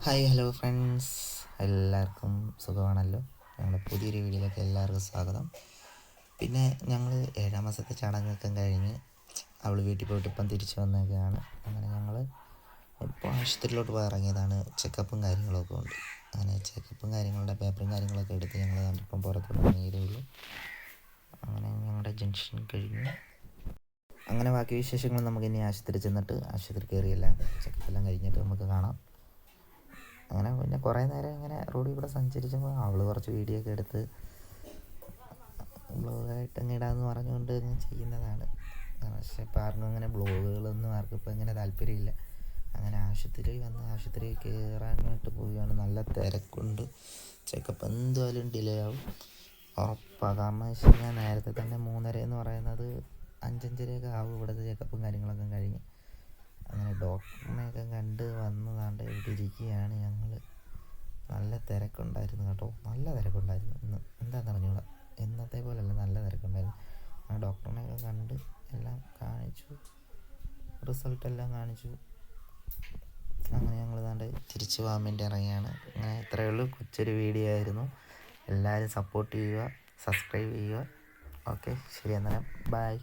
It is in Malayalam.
ഹായ് ഹലോ ഫ്രണ്ട്സ്, എല്ലാവർക്കും സുഖമാണല്ലോ. ഞങ്ങളുടെ പുതിയൊരു വീഡിയോയിലേക്ക് എല്ലാവർക്കും സ്വാഗതം. പിന്നെ ഞങ്ങൾ 7 മാസത്തെ ചടങ്ങൊക്കെ കഴിഞ്ഞ് അവൾ വീട്ടിൽ പോയിട്ട് ഇപ്പം തിരിച്ചു വന്നേക്കുകയാണ്. അങ്ങനെ ഞങ്ങൾ ഇപ്പോൾ ആശുപത്രിയിലോട്ട് പോയി ഇറങ്ങിയതാണ്. ചെക്കപ്പും കാര്യങ്ങളൊക്കെ ഉണ്ട്. അങ്ങനെ ചെക്കപ്പും കാര്യങ്ങളുടെ പേപ്പറും കാര്യങ്ങളൊക്കെ എടുത്ത് ഞങ്ങൾ കണ്ടിപ്പം പുറത്തോട്ട് ഇറങ്ങിയതേ ഉള്ളൂ. അങ്ങനെ ഞങ്ങളുടെ ജംഗ്ഷൻ കഴിഞ്ഞു. അങ്ങനെ ബാക്കി വിശേഷങ്ങൾ നമുക്ക് ഇനി ആശുപത്രി ചെന്നിട്ട് ആശുപത്രി കയറിയെല്ലാം ചെക്കപ്പെല്ലാം കഴിഞ്ഞിട്ട് നമുക്ക് കാണാം. അങ്ങനെ പിന്നെ കുറേ നേരം ഇങ്ങനെ റോഡിൽ കൂടെ സഞ്ചരിച്ചപ്പോൾ അവൾ കുറച്ച് വീഡിയോ ഒക്കെ എടുത്ത് ബ്ലോഗായിട്ട് അങ്ങ് ഇടാമെന്ന് പറഞ്ഞുകൊണ്ട് ഞാൻ ചെയ്യുന്നതാണ്. പക്ഷേ ഇപ്പോൾ ആർക്കും അങ്ങനെ ബ്ലോഗുകളൊന്നും ആർക്കും ഇപ്പോൾ ഇങ്ങനെ താല്പര്യമില്ല. അങ്ങനെ ആശുപത്രി വന്ന് ആശുപത്രി കയറാനായിട്ട് പോവുകയാണ്. നല്ല തിരക്കുണ്ട്. ചെക്കപ്പ് എന്തായാലും ഡിലേ ആവും ഉറപ്പാണ്. കാരണം വെച്ച് കഴിഞ്ഞാൽ നേരത്തെ തന്നെ 3:30 എന്ന് പറയുന്നത് 5:30 ആവും ഇവിടുത്തെ ചെക്കപ്പും കാര്യങ്ങളൊക്കെ കഴിഞ്ഞ്. അങ്ങനെ ഡോക്ടറിനെയൊക്കെ കണ്ട് വന്നതാണ്ട് ഇവിടെ ഇരിക്കുകയാണ് ഞങ്ങൾ. നല്ല തിരക്കുണ്ടായിരുന്നു കേട്ടോ, നല്ല തിരക്കുണ്ടായിരുന്നു ഇന്ന്. എന്താണെന്ന് അറിഞ്ഞൂടാ, എന്നത്തെ പോലെയല്ല, നല്ല തിരക്കുണ്ടായിരുന്നു. ആ ഡോക്ടറിനെയൊക്കെ കണ്ട് എല്ലാം കാണിച്ചു, റിസൾട്ടെല്ലാം കാണിച്ചു. അങ്ങനെ ഞങ്ങൾ ദാണ്ട് തിരിച്ചു പോകാൻ വേണ്ടി ഇറങ്ങിയാണ്. അങ്ങനെ ഇത്രയേ ഉള്ളൂ, കൊച്ചൊരു വീഡിയോ ആയിരുന്നു. എല്ലാവരും സപ്പോർട്ട് ചെയ്യുക, സബ്സ്ക്രൈബ് ചെയ്യുക. ഓക്കെ, ശരി, അന്നേരം ബൈ.